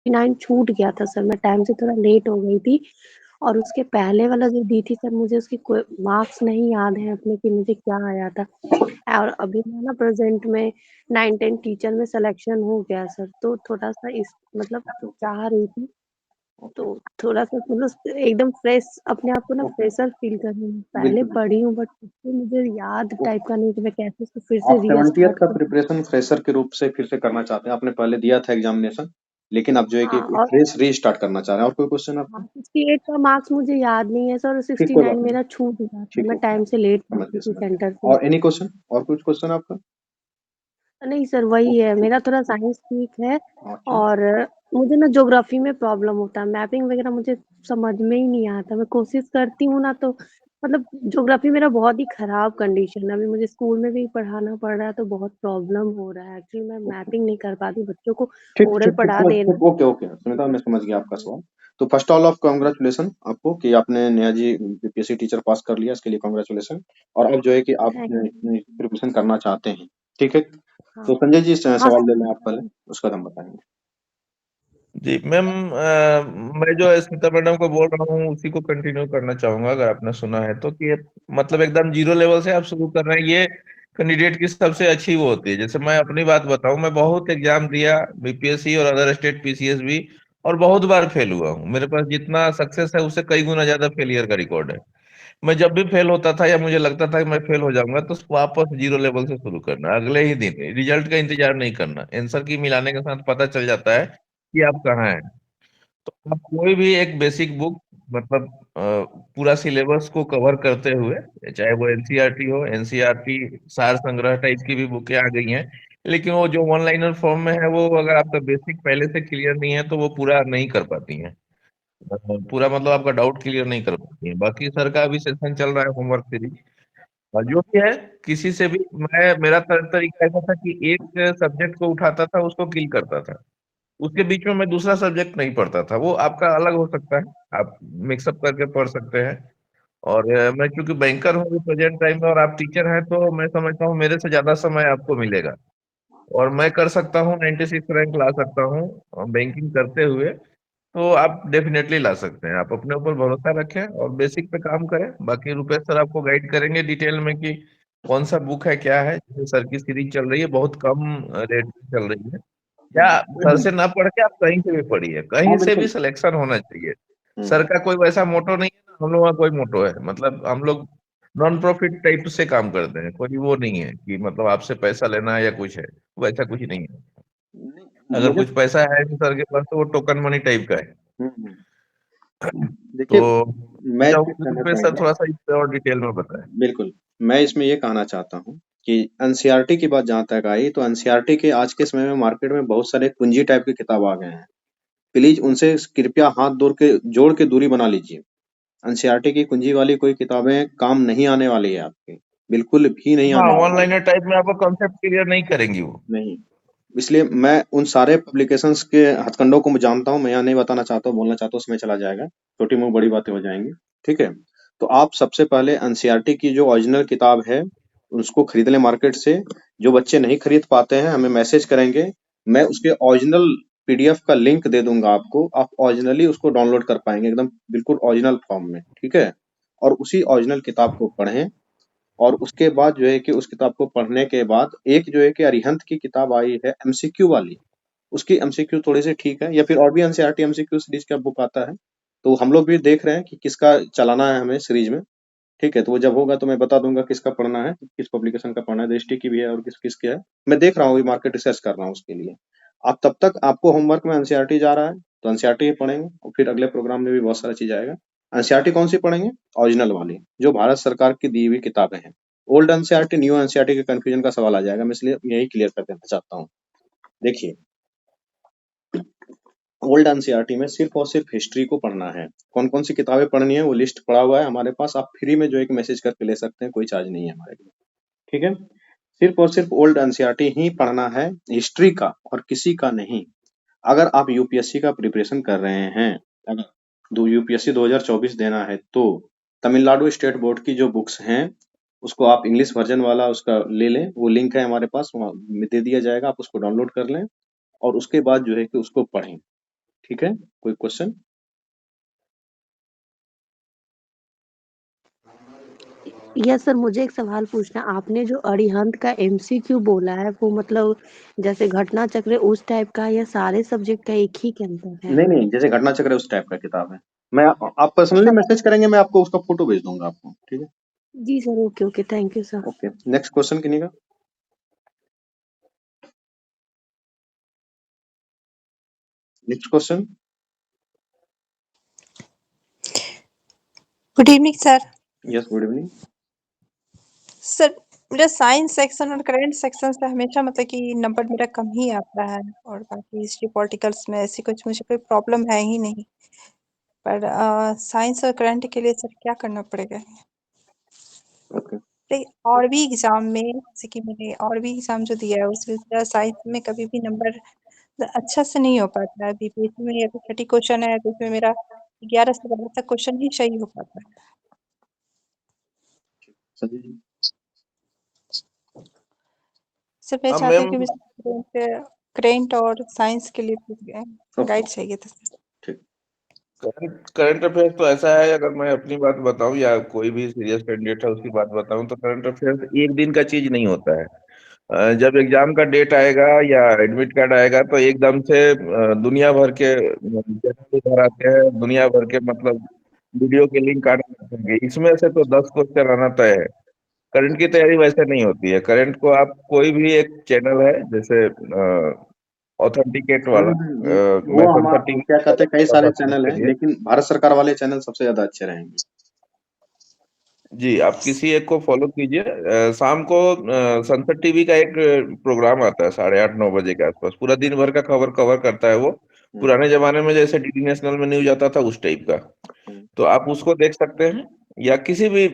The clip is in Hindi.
69 छूट गया था सर, मैं टाइम से थोड़ा लेट हो गई थी और उसके पहले वाला जो दी थी सर, मुझे उसकी कोई मार्क्स नहीं याद है अपने कि मुझे क्या आया था। और अभी मैं ना प्रेजेंट में 9-10 टीचर में सिलेक्शन हो गया सर, तो थोड़ा सा इस मतलब ओके, चाह रही थी, ओके, तो थोड़ा सा मतलब एकदम फ्रेश अपने आप को ना ओके। फ्रेशर फील कर रही हूँ। पहले बिल्कुल, पढ़ी बिल्कुल। हूँ बट मुझे याद तो टाइप का नहीं कि मैं कैसे इसको फिर से आप रीस्टार्ट 70th का करूँ। प्रिपरेशन फ्रेशर के रूप से फिर से करना चाहते हैं। आपने पहले दिया था एग्जामिनेशन, लेकिन अब जो है कि हाँ, एक और फ्रेश रीस्टार्ट करना चाह रहे हैं। और कोई क्वेश्चन आपका? हाँ, 68 का मार्क्स मुझे याद नहीं है सर, और ठीक, कोई 69 बात नहीं। मेरा छूट गया था, ठीक मैं है, टाइम से लेट समझ पहुंची गया, थी समझ गया। सेंटर पे। और एनी क्वेश्चन? और कुछ क्वेश्चन आपका? नहीं सर, वही ओके, है, ठीक। मेरा थोड़ा साइंस ठीक है। अच्छा। और मुझे ना ज्योग्राफी में प्रॉब्लम होता है, मैपिंग वगैरह मुझे समझ में ही नहीं आता। मैं कोशिश करती हूँ ना, तो मतलब ज्योग्राफी मेरा बहुत ही खराब कंडीशन है। अभी मुझे स्कूल में भी पढ़ाना पड़ रहा है, तो बहुत प्रॉब्लम हो रहा है। एक्चुअली मैं ओके, मैपिंग नहीं कर पाती, बच्चों को ठीक, ओरल ठीक, ठीक, पढ़ा ठीक, देना। ठीक, ओके, ओके, सुनीता, मैं समझ गया आपका सवाल। तो फर्स्ट ऑल ऑफ कांग्रेचुलेशन आपको कि आपने नेहा जी बीपीएससी टीचर पास कर लिया, इसके लिए कांग्रेचुलेशन। और अब जो है कि आप थैंक यू। प्रिपरेशन करना चाहते हैं, ठीक है। हाँ, तो संजय जी हाँ सवाल ले लें आप पहले, सर। उसका हम बताएंगे। जी मैम, मैं जो स्मिता मैडम को बोल रहा हूँ उसी को कंटिन्यू करना चाहूंगा, अगर आपने सुना है तो। कि मतलब एकदम जीरो लेवल से आप शुरू कर रहे हैं, ये कैंडिडेट की सबसे अच्छी वो होती है। जैसे मैं अपनी बात बताऊं, मैं बहुत एग्जाम दिया, बीपीएससी और अदर स्टेट पीसीएस भी, और बहुत बार फेल हुआ हूँ। मेरे पास जितना सक्सेस है उससे कई गुना ज्यादा फेलियर का रिकॉर्ड है। मैं जब भी फेल होता था या मुझे लगता था कि मैं फेल हो जाऊंगा, तो वापस जीरो लेवल से शुरू करना, अगले ही दिन, रिजल्ट का इंतजार नहीं करना। आंसर की मिलाने के साथ पता चल जाता है कि आप कहाँ हैं। तो आप कोई भी एक बेसिक बुक, मतलब पूरा सिलेबस को कवर करते हुए, चाहे वो एनसीईआरटी हो, एनसीईआरटी सार संग्रह टाइप की भी बुकें आ गई हैं, लेकिन वो जो वन लाइनर फॉर्म में है, वो अगर आपका बेसिक पहले से क्लियर नहीं है तो वो पूरा नहीं कर पाती हैं। पूरा मतलब आपका डाउट क्लियर नहीं कर पाती हैं। बाकी सर का अभी सेशन चल रहा है, होमवर्क सीरीज, और जो भी है, किसी से भी मेरा तरीका ऐसा था कि एक सब्जेक्ट को उठाता था, उसको किल करता था, उसके बीच में मैं दूसरा सब्जेक्ट नहीं पढ़ता था। वो आपका अलग हो सकता है, आप मिक्सअप करके पढ़ सकते हैं। और मैं क्योंकि बैंकर हूँ प्रेजेंट टाइम में, और आप टीचर हैं, तो मैं समझता हूँ मेरे से ज्यादा समय आपको मिलेगा, और मैं कर सकता हूँ, 96 रैंक ला सकता हूँ बैंकिंग करते हुए। तो आप डेफिनेटली ला सकते हैं। आप अपने ऊपर भरोसा रखें और बेसिक पे काम करें। बाकी रुपेश सर आपको गाइड करेंगे डिटेल में कि कौन सा बुक है, क्या है। जैसे सर की सीरीज चल रही है, बहुत कम रेट में चल रही है। या सर बिल्कुल। से ना पढ़ के आप कहीं से भी पढ़िए, हाँ, कहीं से भी बिल्कुल। सिलेक्शन होना चाहिए। सर हम्म। का कोई वैसा मोटो नहीं है ना, हम लोगों का कोई मोटो है। मतलब हम लोग नॉन प्रॉफिट टाइप से काम करते हैं, कोई वो नहीं है कि मतलब आपसे पैसा लेना है या कुछ है, वैसा कुछ नहीं है। नहीं, अगर मुझे कुछ पैसा है तो सर के पास, तो वो टोकन मनी टाइप का है। हम्म, तो देखिए, मैं मैं इसमें चाहूंगा कि कहना रुपेश सर चाहूंगा। थोड़ा सा इस पे और डिटेल में बताएं। बिल्कुल, मैं इसमें ये कहना चाहता हूँ कि एनसीईआरटी की बात जहाँ तक आई, तो एनसीईआरटी के आज के समय में मार्केट में बहुत सारे कुंजी टाइप की किताब आ गए हैं। प्लीज उनसे कृपया हाथ जोड़ के दूरी बना लीजिए। एनसीईआरटी की कुंजी वाली कोई किताबें काम नहीं आने वाली है आपकी, बिल्कुल भी नहीं हाँ, आने वन वाली है। लाइनर टाइप में आपको कॉन्सेप्ट क्लियर नहीं करेंगी वो। नहीं, इसलिए मैं उन सारे पब्लिकेशंस के हथकंडों को मैं जानता हूँ। मैं यहाँ नहीं बताना चाहता हूँ, बोलना चाहता हूँ, उसमें चला जाएगा, छोटी मुंह बड़ी बातें हो जाएंगी। ठीक है। तो आप सबसे पहले एनसीईआरटी की जो ओरिजिनल किताब है उसको खरीद लें मार्केट से। जो बच्चे नहीं खरीद पाते हैं हमें मैसेज करेंगे, मैं उसके ओरिजिनल पीडीएफ का लिंक दे दूंगा आपको। आप ओरिजिनली उसको डाउनलोड कर पाएंगे, एकदम बिल्कुल ओरिजिनल फॉर्म में। ठीक है। और उसी ओरिजिनल किताब को पढ़ें। और उसके बाद जो है कि उस किताब को पढ़ने के बाद एक जो है कि अरिहंत की किताब आई है एमसीक्यू वाली, उसकी एमसीक्यू थोड़ी सी ठीक है, या फिर और भी एनसीईआरटी एमसीक्यू सीरीज का बुक आता है। तो हम लोग भी देख रहे हैं कि किसका चलाना है हमें सीरीज में। ठीक है, तो वो जब होगा तो मैं बता दूंगा किसका पढ़ना है, किस पब्लिकेशन का पढ़ना है, दृष्टि की भी है और किस किसकी है। मैं देख रहा हूँ, अभी मार्केट रिसर्च कर रहा हूँ उसके लिए। आप तब तक, आपको होमवर्क में एनसीईआरटी जा रहा है तो एनसीईआरटी ही पढ़ेंगे, और फिर अगले प्रोग्राम में भी बहुत सारा चीज आएगा। एनसीईआरटी कौन सी पढ़ेंगे? ओरिजिनल वाली, जो भारत सरकार की दी हुई किताबें हैं। ओल्ड एनसीईआरटी न्यू एनसीईआरटी के कंफ्यूजन का सवाल आ जाएगा, मैं इसलिए यही क्लियर कर देना चाहता हूँ। देखिए, ओल्ड एनसीईआरटी में सिर्फ और सिर्फ हिस्ट्री को पढ़ना है। कौन कौन सी किताबें पढ़नी है वो लिस्ट पड़ा हुआ है हमारे पास, आप फ्री में जो एक मैसेज करके ले सकते हैं, कोई चार्ज नहीं है हमारे लिए। ठीक है। सिर्फ और सिर्फ ओल्ड एनसीईआरटी ही पढ़ना है, हिस्ट्री का और किसी का नहीं। अगर आप यूपीएससी का प्रिपरेशन कर रहे हैं, अगर दो यूपीएससी 2024 देना है, तो तमिलनाडु स्टेट बोर्ड की जो बुक्स हैं उसको आप इंग्लिश वर्जन वाला उसका ले लें। वो लिंक है हमारे पास, वहाँ दे दिया जाएगा, आप उसको डाउनलोड कर लें और उसके बाद जो है कि उसको पढ़ें। ठीक है, कोई क्वेश्चन? यस सर, मुझे एक सवाल पूछना, आपने जो अरिहंत का एमसीक्यू बोला है वो मतलब जैसे घटना चक्र उस टाइप का या सारे सब्जेक्ट का एक ही के अंदर है? नहीं, जैसे घटना चक्र है उस टाइप का किताब है। मैं आप पर्सनली सब मैसेज करेंगे, मैं आपको उसका फोटो भेज दूंगा आपको, ठीक है? जी sir, okay okay, thank you sir. Okay, next question किन्हीं का? Next question. Good evening sir. Yes, good evening. Sir मेरा साइंस सेक्शन और करंट सेक्शन से हमेशा मतलब कि नंबर मेरा कम ही आता है, और बाकी हिस्ट्री पॉलिटिकल्स में ऐसी कुछ मुझे कोई प्रॉब्लम है ही नहीं, पर साइंस और करंट के लिए सर क्या करना पड़ेगा? ओके, और भी एग्जाम में, जैसे कि मैंने और भी एग्जाम जो दिया है उसमें साइंस में कभी भी नंबर अच्छा से नहीं हो पाता है। बीपीएससी में अगर 30 क्वेश्चन है तो उसमें मेरा 11 से 12 तक क्वेश्चन ही सही हो पाता है। संजय जी। सर मैं हाँ चाहती हूँ मैम, कि मुझे करंट और साइंस के लिए गाइड चाहिए था सर। ठीक। करंट अफेयर्स तो ऐसा है, अगर मैं अपनी बात बताऊं या कोई भी सीरियस कैंडिडेट है उसकी बात बताऊं, तो करंट अफेयर्स एक दिन का चीज नहीं होता है। जब एग्जाम का डेट आएगा या एडमिट कार्ड आएगा तो एकदम से दुनिया भर के चैनल इधर आते हैं, दुनिया भर के मतलब वीडियो के लिंक आने लगते हैं। इसमें से तो 10 क्वेश्चन आना तय है। करंट की तैयारी वैसे नहीं होती है। करंट को आप कोई भी एक चैनल है जैसे ऑथेंटिकेट वाला, वो मैं हम संसद टीवी क्या कहते हैं, कई सारे चैनल हैं, करिए। लेकिन भारत सरकार वाले चैनल सबसे ज्यादा अच्छे रहेंगे। जी, आप किसी एक को फॉलो कीजिए। शाम को संसद टीवी का एक प्रोग्राम आता है 8:30-9 बजे के आसपास, पूरा दिन भर का खबर कवर करता है वो। पुराने जमाने में जैसे डीडी नेशनल में न्यूज आता था उस टाइप का। तो आप उसको देख सकते हैं, या किसी भी